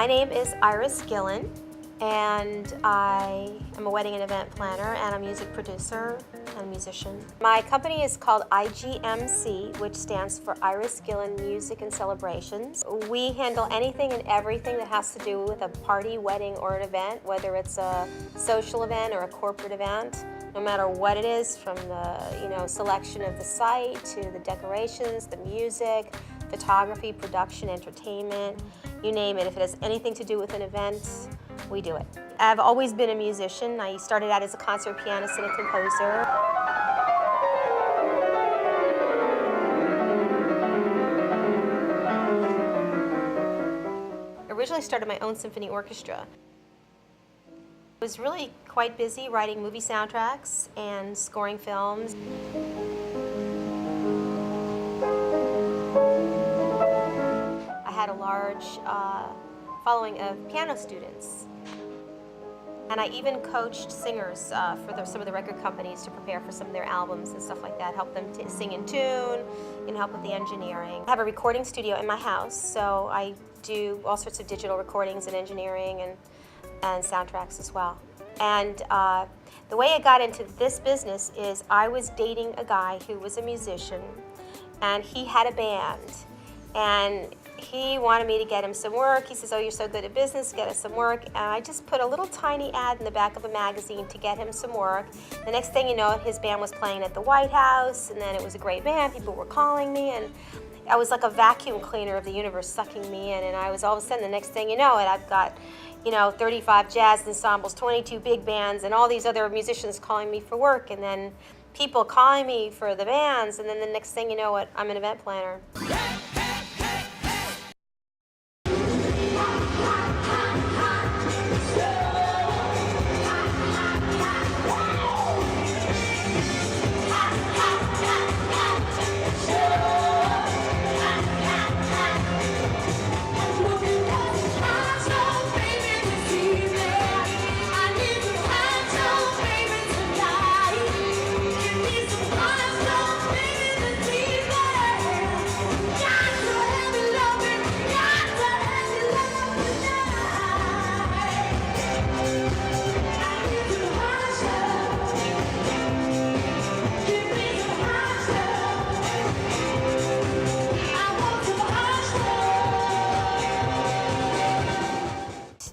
My name is Iris Gillen, and I am a wedding and event planner and a music producer and musician. My company is called IGMC, which stands for Iris Gillen Music and Celebrations. We handle anything and everything that has to do with a party, wedding, or an event, whether it's a social event or a corporate event. No matter what it is, from the selection of the site to the decorations, the music, photography, production, entertainment, you name it. If it has anything to do with an event, we do it. I've always been a musician. I started out as a concert pianist and a composer. I originally started my own symphony orchestra. I was really quite busy writing movie soundtracks and scoring films. I had a large following of piano students. And I even coached singers for some of the record companies to prepare for some of their albums and stuff like that, help them to sing in tune, and help with the engineering. I have a recording studio in my house, so I do all sorts of digital recordings and engineering and soundtracks as well. And the way I got into this business is I was dating a guy who was a musician, and he had a band, and he wanted me to get him some work. He says, "Oh, you're so good at business, get us some work." And I just put a little tiny ad in the back of a magazine to get him some work. The next thing you know, his band was playing at the White House, and then it was a great band. People were calling me, and I was like a vacuum cleaner of the universe sucking me in. And I was all of a sudden, the next thing you know, I've got 35 jazz ensembles, 22 big bands, and all these other musicians calling me for work, and then people calling me for the bands, and then the next thing you know, I'm an event planner.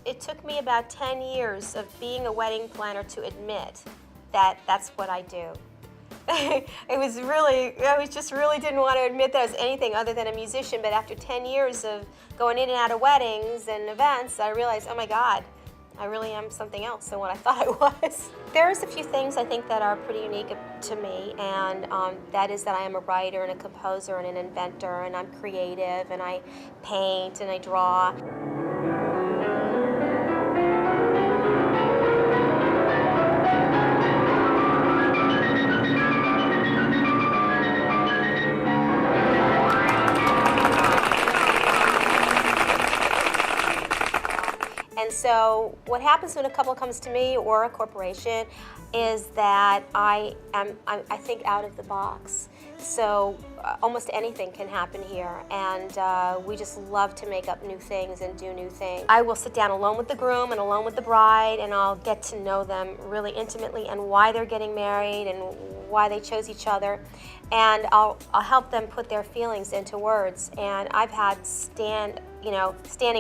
It took me about 10 years of being a wedding planner to admit that that's what I do. I just really didn't want to admit that I was anything other than a musician, but after 10 years of going in and out of weddings and events, I realized, oh my God, I really am something else than what I thought I was. There's a few things I think that are pretty unique to me, and that is that I am a writer and a composer and an inventor, and I'm creative, and I paint and I draw. And so what happens when a couple comes to me or a corporation is that I think out of the box. So almost anything can happen here, and we just love to make up new things and do new things. I will sit down alone with the groom and alone with the bride, and I'll get to know them really intimately and why they're getting married and why they chose each other, and I'll help them put their feelings into words. And I've had standing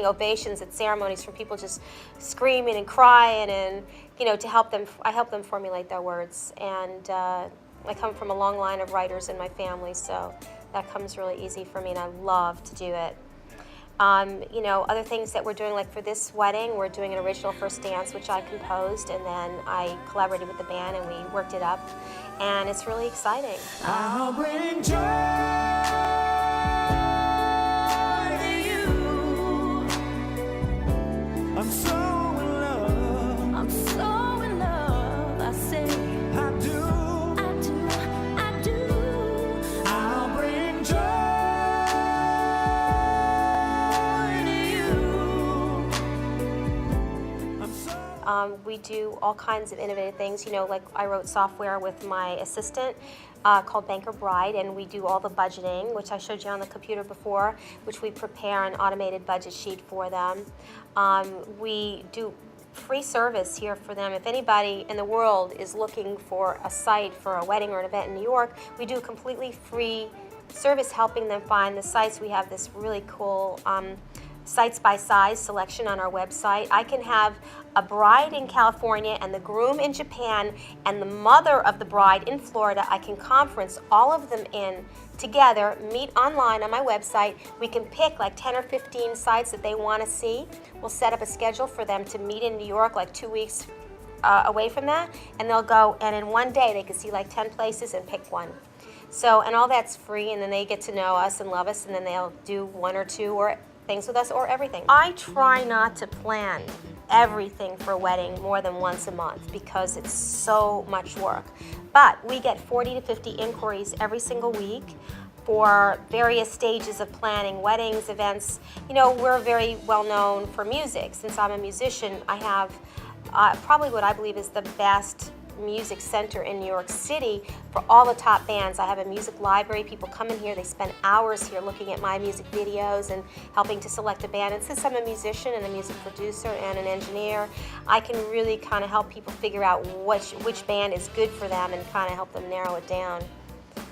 ovations at ceremonies from people just screaming and crying, and I help them formulate their words. And I come from a long line of writers in my family, so that comes really easy for me, and I love to do it. Other things that we're doing, like for this wedding, we're doing an original first dance, which I composed, and then I collaborated with the band and we worked it up, and it's really exciting. I'll bring joy to you. I'm so in love. I'm so in love. I say I do. I'll bring joy to you. We do all kinds of innovative things. You know, like I wrote software with my assistant called Banker Bride, and we do all the budgeting, which I showed you on the computer before, which we prepare an automated budget sheet for them. We do free service here for them. If anybody in the world is looking for a site for a wedding or an event in New York, we do completely free service helping them find the sites. We have this really cool sites by size selection on our website. I can have a bride in California and the groom in Japan and the mother of the bride in Florida. I can conference all of them in together, meet online on my website. We can pick like 10 or 15 sites that they want to see. We'll set up a schedule for them to meet in New York like 2 weeks away from that, and they'll go, and in one day they can see like 10 places and pick one. So, and all that's free, and then they get to know us and love us, and then they'll do one or two or things with us or everything. I try not to plan everything for a wedding more than once a month because it's so much work. But we get 40 to 50 inquiries every single week for various stages of planning, weddings, events. You know, we're very well known for music. Since I'm a musician, I have probably what I believe is the best music center in New York City for all the top bands. I have a music library. People come in here, they spend hours here looking at my music videos and helping to select a band. And since I'm a musician and a music producer and an engineer, I can really kind of help people figure out which band is good for them and kind of help them narrow it down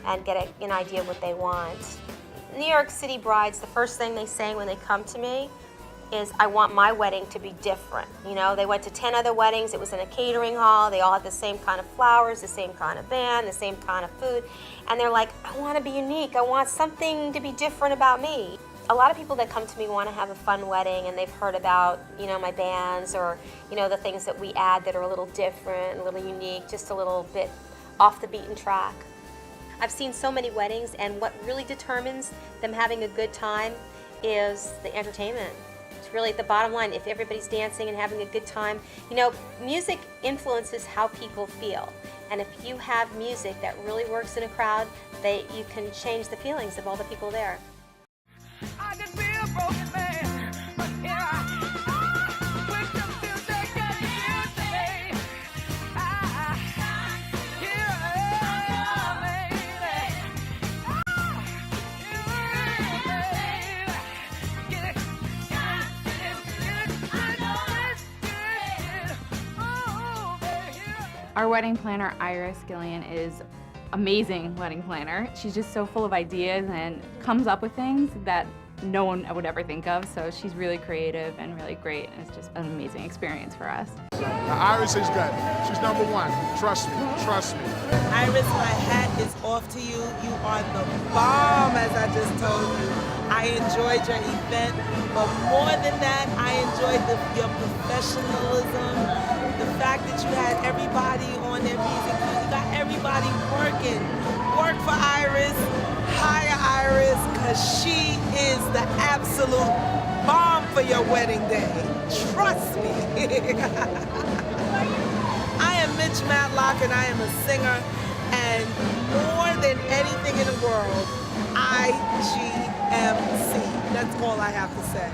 and get an idea of what they want. New York City brides, the first thing they say when they come to me is, I want my wedding to be different. You know, they went to 10 other weddings, it was in a catering hall, they all had the same kind of flowers, the same kind of band, the same kind of food, and they're like, I want to be unique, I want something to be different about me. A lot of people that come to me want to have a fun wedding, and they've heard about, you know, my bands or, you know, the things that we add that are a little different, a little unique, just a little bit off the beaten track. I've seen so many weddings, and what really determines them having a good time is the entertainment. It's really the bottom line. If everybody's dancing and having a good time, you know, music influences how people feel. And if you have music that really works in a crowd, you can change the feelings of all the people there. I could be a broken man, but here I wake up Tuesday, get Tuesday. Here I am, baby. Get it. Our wedding planner, Iris Gillian, is amazing wedding planner. She's just so full of ideas and comes up with things that no one would ever think of. So she's really creative and really great, and it's just an amazing experience for us. Now, Iris is good. She's number one. Trust me. Trust me. Iris, my hat is off to you. You are the bomb, as I just told you. I enjoyed your event, but more than that, I enjoyed your professionalism, the fact that you had everybody on their music. You got everybody working. Work for Iris, hire Iris, because she is the absolute bomb for your wedding day. Trust me. I am Mitch Matlock, and I am a singer, and more than anything in the world, IGMC. That's all I have to say.